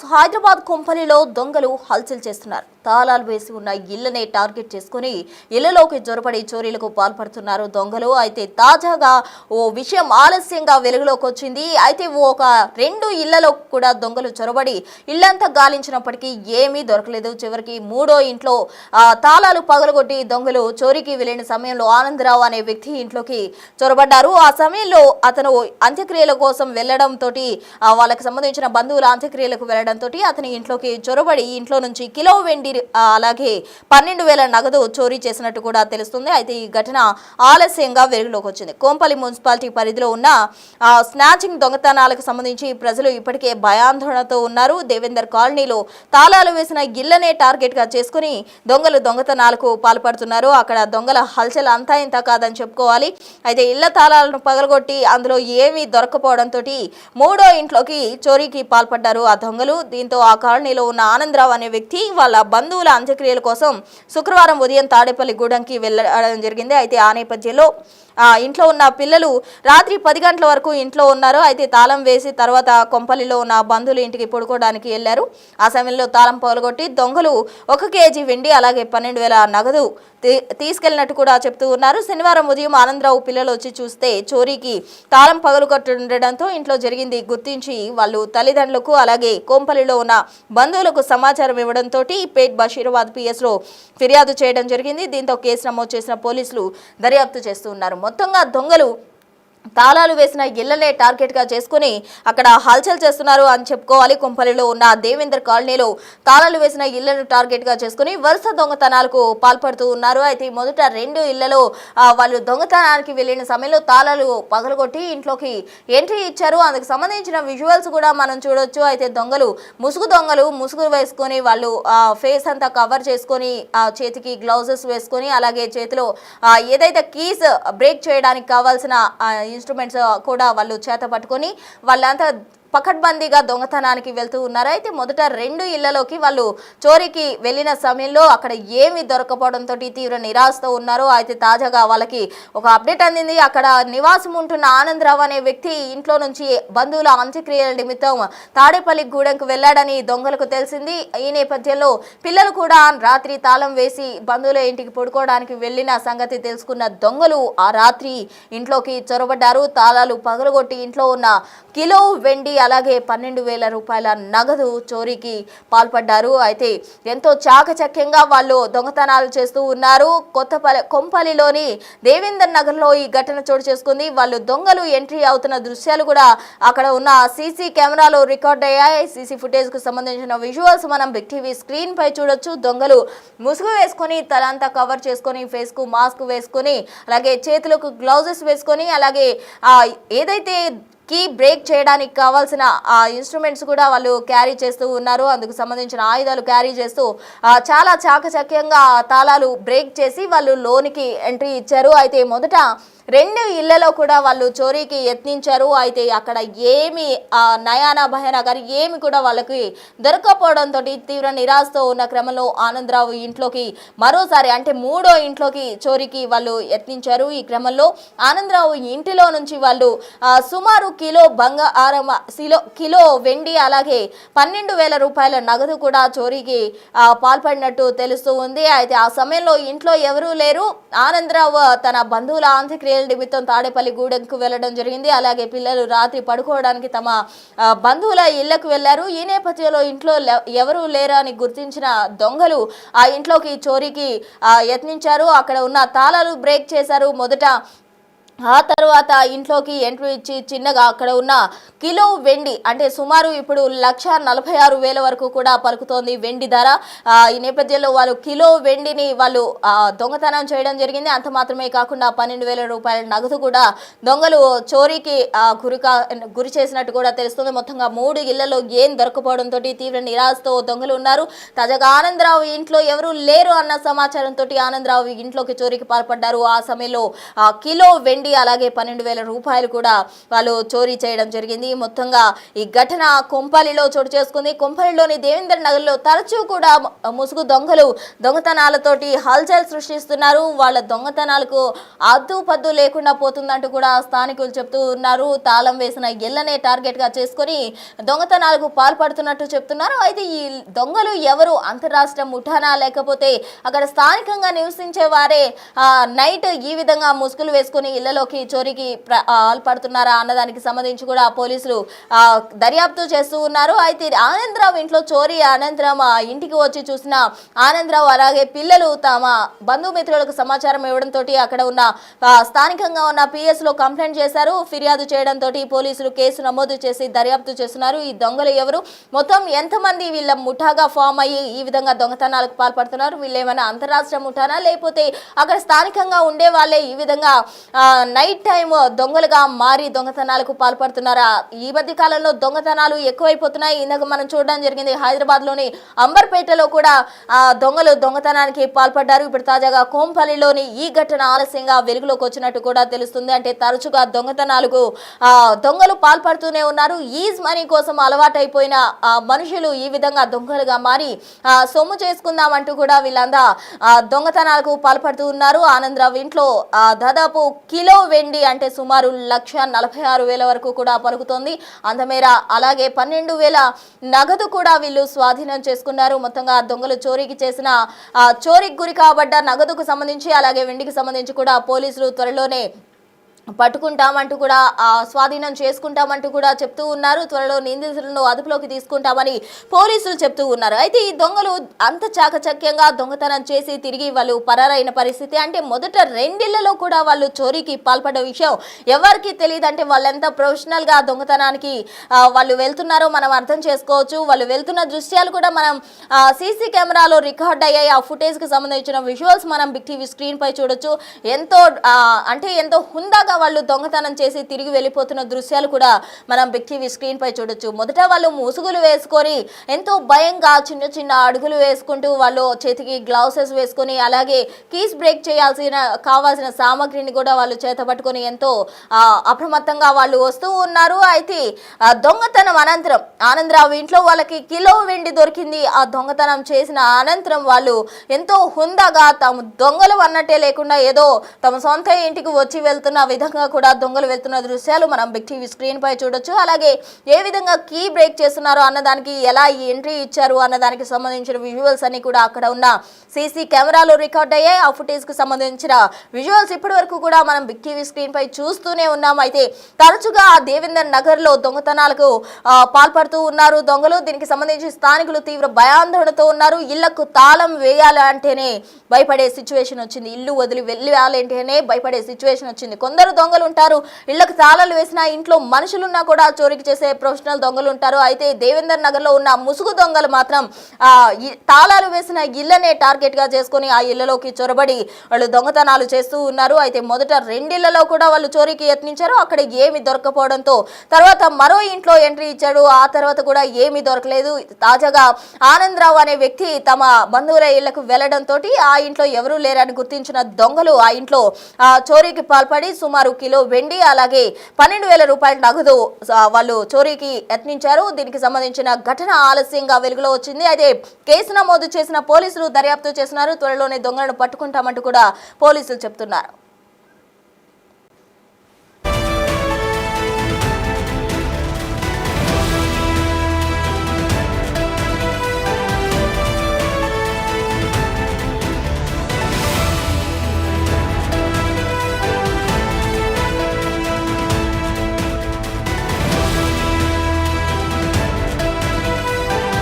హైదరాబాద్ కొంపల్లిలో దొంగలు హల్చల్ చేస్తున్నారు. తాళాలు వేసి ఉన్న ఇళ్లనే టార్గెట్ చేసుకుని ఇళ్లలోకి జొరబడి చోరీలకు పాల్పడుతున్నారు దొంగలు. అయితే తాజాగా ఓ విషయం ఆలస్యంగా వెలుగులోకి వచ్చింది. అయితే ఒక 2 ఇళ్లలో కూడా దొంగలు చొరబడి ఇళ్లంతా గాలించినప్పటికీ ఏమీ దొరకలేదు. చివరికి 3వ ఇంట్లో తాళాలు పగలగొట్టి దొంగలు చోరీకి వెళ్లిన సమయంలో ఆనందరావు అనే వ్యక్తి ఇంట్లోకి చొరబడ్డారు. ఆ సమయంలో అతను అంత్యక్రియల కోసం వెళ్లడంతో వాళ్ళకి సంబంధించిన బంధువుల అంత్యక్రియలకు వెళ్లడంతో అతని ఇంట్లోకి చొరబడి ఇంట్లో నుంచి కిలో వెండి అలాగే 12,000 నగదు చోరీ చేసినట్టు కూడా తెలుస్తుంది. అయితే ఈ ఘటన ఆలస్యంగా వెలుగులోకి వచ్చింది. కోంపల్లి మున్సిపాలిటీ పరిధిలో ఉన్న స్నాచింగ్ దొంగతనాలకు సంబంధించి ప్రజలు ఇప్పటికే భయాందోళనతో ఉన్నారు. దేవేందర్ కాలనీలో తాళాలు వేసిన ఇళ్లనే టార్గెట్ గా చేసుకుని దొంగలు దొంగతనాలకు పాల్పడుతున్నారు. అక్కడ దొంగల హల్చల్ అంతా ఇంత కాదని చెప్పుకోవాలి. అయితే ఇళ్ల తాళాలను పగలగొట్టి అందులో ఏమీ దొరకపోవడంతో 3వ ఇంట్లోకి చోరీకి పాల్పడ్డారు ఆ దొంగలు. దీంతో ఆ కాలనీలో ఉన్న ఆనందరావు అనే వ్యక్తి వాళ్ళ బంధువుల అంత్యక్రియల కోసం శుక్రవారం ఉదయం తాడేపల్లి గూడెంకి వెళ్ళడం జరిగింది. అయితే ఆ నేపథ్యంలో ఇంట్లో ఉన్న పిల్లలు రాత్రి 10 గంటల వరకు ఇంట్లో ఉన్నారు. అయితే తాళం వేసి తర్వాత కొంపల్లిలో ఉన్న బంధువుల ఇంటికి పడుకోవడానికి వెళ్లారు. ఆ సమయంలో తాళం పగలగొట్టి దొంగలు 1 కేజీ వెండి అలాగే 12,000 నగదు తీసుకెళ్లినట్టు కూడా చెప్తూ ఉన్నారు. శనివారం ఉదయం ఆనందరావు పిల్లలు వచ్చి చూస్తే చోరీకి తాళం పగలగొట్టుండడంతో ఇంట్లో జరిగింది గుర్తించి వాళ్ళు తల్లిదండ్రులకు అలాగే కోంపల్లిలో ఉన్న బంధువులకు సమాచారం ఇవ్వడంతో పేట్ బషీరాబాద్ పిఎస్లో ఫిర్యాదు చేయడం జరిగింది. దీంతో కేసు నమోదు చేసిన పోలీసులు దర్యాప్తు చేస్తూ ఉన్నారు. మొత్తంగా దొంగలు తాళాలు వేసిన ఇళ్లనే టార్గెట్ గా చేసుకుని అక్కడ హల్చల్ చేస్తున్నారు అని చెప్పుకోవాలి. కొంపల్లిలో ఉన్న దేవేందర్ కాలనీలో తాళాలు వేసిన ఇళ్లను టార్గెట్ గా చేసుకుని వరుస దొంగతనాలకు పాల్పడుతూ ఉన్నారు. అయితే మొదట 2 ఇళ్లలో వాళ్ళు దొంగతనానికి వెళ్లిన సమయంలో తాళాలు పగలగొట్టి ఇంట్లోకి ఎంట్రీ ఇచ్చారు. అందుకు సంబంధించిన విజువల్స్ కూడా మనం చూడొచ్చు. అయితే దొంగలు ముసుగు వేసుకొని వాళ్ళు ఫేస్ అంతా కవర్ చేసుకొని చేతికి గ్లౌజెస్ వేసుకొని అలాగే చేతిలో ఏదైతే కీస్ బ్రేక్ చేయడానికి కావాల్సిన ఇన్స్ట్రుమెంట్స్ కూడా వాళ్ళు చేత పట్టుకొని వాళ్ళంతా పకడ్బందీగా దొంగతనానికి వెళ్తూ ఉన్నారు. అయితే మొదట 2 ఇళ్లలోకి వాళ్ళు చోరీకి వెళ్లిన సమయంలో అక్కడ ఏమీ దొరకపోవడంతో తీవ్ర నిరాశతో ఉన్నారు. అయితే తాజాగా వాళ్ళకి ఒక అప్డేట్ అందింది. అక్కడ నివాసం ఉంటున్న ఆనందరావు అనే వ్యక్తి ఇంట్లో నుంచి బంధువుల అంత్యక్రియల నిమిత్తం తాడేపల్లి గూడెంకు వెళ్లాడని దొంగలకు తెలిసింది. ఈ నేపథ్యంలో పిల్లలు కూడా రాత్రి తాళం వేసి బంధువుల ఇంటికి పడుకోవడానికి వెళ్లిన సంగతి తెలుసుకున్న దొంగలు ఆ రాత్రి ఇంట్లోకి చొరబడ్డారు. తాళాలు పగలగొట్టి ఇంట్లో ఉన్న కిలో వెండి అలాగే 12,000 రూపాయల నగదు చోరీకి పాల్పడ్డారు. అయితే ఎంతో చాకచక్యంగా వాళ్ళు దొంగతనాలు చేస్తూ ఉన్నారు. కొంపల్లిలోని దేవేందర్ నగర్లో ఈ ఘటన చోటు చేసుకుంది. వాళ్ళు దొంగలు ఎంట్రీ అవుతున్న దృశ్యాలు కూడా అక్కడ ఉన్న సీసీ కెమెరాలో రికార్డ్ అయ్యాయి. సీసీ ఫుటేజ్ కు సంబంధించిన విజువల్స్ మనం బిగ్ టీవీ స్క్రీన్ పై చూడొచ్చు. దొంగలు ముసుగు వేసుకొని తలంతా కవర్ చేసుకొని ఫేస్ కు మాస్క్ వేసుకొని అలాగే చేతులకు గ్లౌజెస్ వేసుకొని అలాగే ఏదైతే కీ బ్రేక్ చేయడానికి కావాల్సిన ఇన్స్ట్రుమెంట్స్ కూడా వాళ్ళు క్యారీ చేస్తూ ఉన్నారు. అందుకు సంబంధించిన ఆయుధాలు క్యారీ చేస్తూ చాలా చాకచక్యంగా తాళాలు బ్రేక్ చేసి వాళ్ళు లోనికి ఎంట్రీ ఇచ్చారు. అయితే మొదట 2 ఇళ్లలో కూడా వాళ్ళు చోరీకి యత్నించారు. అయితే అక్కడ ఏమి నయానా భయానా కానీ ఏమి కూడా వాళ్ళకి దొరకపోవడంతో తీవ్ర నిరాశతో ఉన్న క్రమంలో ఆనందరావు ఇంట్లోకి మరోసారి అంటే 3వ ఇంట్లోకి చోరీకి వాళ్ళు యత్నించారు. ఈ క్రమంలో ఆనందరావు ఇంటిలో నుంచి వాళ్ళు సుమారు కిలో వెండి అలాగే 12,000 రూపాయల నగదు కూడా చోరీకి పాల్పడినట్టు తెలుస్తూ ఉంది. అయితే ఆ సమయంలో ఇంట్లో ఎవరూ లేరు. ఆనందరావు తన బంధువుల అంత్యక్రియ నిమిత్తం తాడేపల్లి గూడెంకు వెళ్లడం జరిగింది. అలాగే పిల్లలు రాత్రి పడుకోవడానికి తమ బంధువుల ఇళ్లకు వెళ్లారు. ఈ నేపథ్యంలో ఇంట్లో ఎవరూ లేరని గుర్తించిన దొంగలు ఆ ఇంట్లోకి చోరీకి యత్నించారు. అక్కడ ఉన్న తాళాలు బ్రేక్ చేశారు మొదట. ఆ తర్వాత ఇంట్లోకి ఎంట్రీ ఇచ్చి చిన్నగా అక్కడ ఉన్న కిలో వెండి అంటే సుమారు ఇప్పుడు 1,46,000 వరకు కూడా పలుకుతోంది వెండి ధర. ఈ నేపథ్యంలో వాళ్ళు కిలో వెండిని వాళ్ళు దొంగతనం చేయడం జరిగింది. అంత మాత్రమే కాకుండా 12,000 రూపాయల నగదు కూడా దొంగలు చోరీకి గురి చేసినట్టు కూడా తెలుస్తుంది. మొత్తంగా 3 ఇళ్లలో ఏం దొరకపోవడంతో తీవ్ర నిరాశతో దొంగలు ఉన్నారు. తాజాగా ఆనందరావు ఇంట్లో ఎవరూ లేరు అన్న సమాచారంతో ఆనందరావు ఇంట్లోకి చోరీకి పాల్పడ్డారు. ఆ సమయంలో కిలో వెండి వెండి అలాగే 12,000 రూపాయలు కూడా వాళ్ళు చోరీ చేయడం జరిగింది. మొత్తంగా ఈ ఘటన కొంపల్లిలో చోటు చేసుకుంది. కొంపల్లిలోని దేవేంద్ర నగర్లో తరచూ కూడా ముసుగు దొంగలు దొంగతనాలతోటి హల్చల్ సృష్టిస్తున్నారు. వాళ్ళ దొంగతనాలకు అద్దు లేకుండా పోతుందంటూ కూడా స్థానికులు చెప్తూ ఉన్నారు. తాళం వేసిన ఇళ్లనే టార్గెట్ గా చేసుకొని దొంగతనాలకు పాల్పడుతున్నట్టు చెప్తున్నారు. అయితే ఈ దొంగలు ఎవరు? అంతరాష్ట్ర ముఠానా లేకపోతే అక్కడ స్థానికంగా నివసించే వారే నైట్ ఈ విధంగా ముసుగులు వేసుకుని ఇళ్లలోకి చోరీకి పాల్పడుతున్నారా అన్నదానికి సంబంధించి కూడా పోలీసులు దర్యాప్తు చేస్తూ ఉన్నారు. అయితే ఆనందరావు ఇంట్లో చోరీ అనంతరం ఇంటికి వచ్చి చూసిన ఆనందరావు అలాగే పిల్లలు తమ బంధుమిత్రులకు సమాచారం ఇవ్వడంతో అక్కడ ఉన్న స్థానికంగా ఉన్న PS లో కంప్లైంట్ చేశారు. ఫిర్యాదు చేయడంతో పోలీసులు కేసు నమోదు చేసి దర్యాప్తు చేస్తున్నారు. ఈ దొంగలు ఎవరు, మొత్తం ఎంతమంది వీళ్ళ ముఠాగా ఫామ్ అయ్యి ఈ విధంగా దొంగతనాలకు పాల్పడుతున్నారు, వీళ్ళు ఏమైనా అంతరాష్ట్ర ముఠానా లేకపోతే అక్కడ స్థానికంగా ఉండే వాళ్ళే ఈ విధంగా నైట్ టైం దొంగలుగా మారి దొంగతనాలకు పాల్పడుతున్నారా? ఈ మధ్య కాలంలో దొంగతనాలు ఎక్కువైపోతున్నాయి. ఇందాక మనం చూడడం జరిగింది, హైదరాబాద్ లోని అంబర్పేటలో కూడా దొంగలు దొంగతనానికి పాల్పడ్డారు. ఇప్పుడు తాజాగా కోంపల్లిలోని ఈ ఘటన ఆలస్యంగా వెలుగులోకి వచ్చినట్టు కూడా తెలుస్తుంది. అంటే తరచుగా దొంగతనాలకు దొంగలు పాల్పడుతూనే ఉన్నారు. ఈజ్ మనీ కోసం అలవాటైపోయిన మనుషులు ఈ విధంగా దొంగలుగా మారి సొమ్ము చేసుకుందామంటూ కూడా వీళ్ళంతా దొంగతనాలకు పాల్పడుతూ ఉన్నారు. ఆనందరావు ఇంట్లో దాదాపు కిలో వెండి అంటే సుమారు 1,46,000 వరకు కూడా పలుకుతోంది. అంతమేర అలాగే 12,000 నగదు కూడా వీళ్ళు స్వాధీనం చేసుకున్నారు. మొత్తంగా దొంగలు చోరీకి చేసిన చోరీకి గురి కాబడ్డ నగదుకు సంబంధించి అలాగే వెండికి సంబంధించి కూడా పోలీసులు త్వరలోనే పట్టుకుంటామంటూ కూడా స్వాధీనం చేసుకుంటామంటూ కూడా చెప్తూ ఉన్నారు. త్వరలో నిందితులను అదుపులోకి తీసుకుంటామని పోలీసులు చెప్తూ ఉన్నారు. అయితే ఈ దొంగలు అంత చాకచక్యంగా దొంగతనం చేసి తిరిగి వాళ్ళు పరారైన పరిస్థితి. అంటే మొదట 2 ఇళ్లలో కూడా వాళ్ళు చోరీకి పాల్పడ్డ విషయం ఎవరికి తెలియదు. అంటే వాళ్ళెంత ప్రొఫెషనల్ గా దొంగతనానికి వాళ్ళు వెళ్తున్నారో మనం అర్థం చేసుకోవచ్చు. వాళ్ళు వెళ్తున్న దృశ్యాలు కూడా మనం సీసీ కెమెరాలో రికార్డ్ అయ్యాయి. ఆ ఫుటేజ్ కి సంబంధించిన విజువల్స్ మనం బిగ్ టీవీ స్క్రీన్ పై చూడొచ్చు. ఎంతో హుందాగా వాళ్ళు దొంగతనం చేసి తిరిగి వెళ్ళిపోతున్న దృశ్యాలు కూడా మనం బిగ్ టీవీ స్క్రీన్ పై చూడొచ్చు. మొదట వాళ్ళు ముసుగులు వేసుకొని ఎంతో భయంగా చిన్న చిన్న అడుగులు వేసుకుంటూ వాళ్ళు చేతికి గ్లౌసెస్ వేసుకొని అలాగే కీస్ బ్రేక్ కావాల్సిన సామాగ్రిని కూడా వాళ్ళు చేతపట్టుకొని ఎంతో అప్రమత్తంగా వాళ్ళు వస్తూ ఉన్నారు. అయితే దొంగతనం అనంతరం ఆనందరావు ఇంట్లో వాళ్ళకి కిలో వెండి దొరికింది. ఆ దొంగతనం చేసిన అనంతరం వాళ్ళు ఎంతో హుందాగా తాము దొంగలు అన్నట్టే లేకుండా ఏదో తమ సొంత ఇంటికి వచ్చి వెళ్తున్న విధంగా కూడా దొంగలు వెళ్తున్న దృశ్యాలు మనం బిగ్ టీవీ స్క్రీన్ పై చూడొచ్చు. అలాగే ఏ విధంగా కీ బ్రేక్ చేస్తున్నారు అన్నదానికి ఎలా ఈ ఎంట్రీ ఇచ్చారు అన్నదానికి సంబంధించిన విజువల్స్ అన్ని కూడా అక్కడ ఉన్న సీసీ కెమెరాలో రికార్డ్ అయ్యాయి. ఆ ఫుటేజ్ కు సంబంధించిన విజువల్స్ ఇప్పటి వరకు కూడా మనం బిగ్ టీవీ స్క్రీన్ పై చూస్తూనే ఉన్నాం. అయితే తరచుగా దేవేందర్ నగర్ లో దొంగతనాలకు పాల్పడుతూ ఉన్నారు దొంగలు. దీనికి సంబంధించి స్థానికులు తీవ్ర భయాందోళనతో ఉన్నారు. ఇళ్లకు తాళం వేయాలంటేనే భయపడే సిచ్యువేషన్ వచ్చింది. ఇల్లు వదిలి వెళ్ళాలంటేనే భయపడే సిచ్యువేషన్ వచ్చింది. కొందరు దొంగలు ఉంటారు, ఇళ్లకు తాళాలు వేసిన ఇంట్లో మనుషులున్నా కూడా చోరీకి చేసే ప్రొఫెషనల్ దొంగలు ఉంటారు. అయితే దేవేందర్ నగర్ లో ఉన్న ముసుగు దొంగలు మాత్రం తాళాలు వేసిన ఇళ్లనే టార్గెట్ గా చేసుకుని ఆ ఇళ్లలోకి చొరబడి వాళ్ళు దొంగతనాలు చేస్తూ ఉన్నారు. అయితే మొదట 2 ఇళ్లలో కూడా వాళ్ళు చోరీకి యత్నించారు. అక్కడ ఏమి దొరకపోవడంతో తర్వాత మరో ఇంట్లో ఎంట్రీ ఇచ్చాడు. ఆ తర్వాత కూడా ఏమీ దొరకలేదు. తాజాగా ఆనందరావు అనే వ్యక్తి తమ బంధువుల ఇళ్లకు వెళ్లడంతో ఆ ఇంట్లో ఎవరూ లేరని గుర్తించిన దొంగలు ఆ ఇంట్లో చోరీకి పాల్పడి సుమారు కిలో వెండి అలాగే 12,000 రూపాయల నగదు వాళ్ళు చోరీకి యత్నించారు. దీనికి సంబంధించిన ఘటన ఆలస్యంగా వెలుగులో వచ్చింది. అయితే కేసు నమోదు చేసిన పోలీసులు దర్యాప్తు చేస్తున్నారు. త్వరలోనే దొంగలను పట్టుకుంటామంటూ కూడా పోలీసులు చెప్తున్నారు.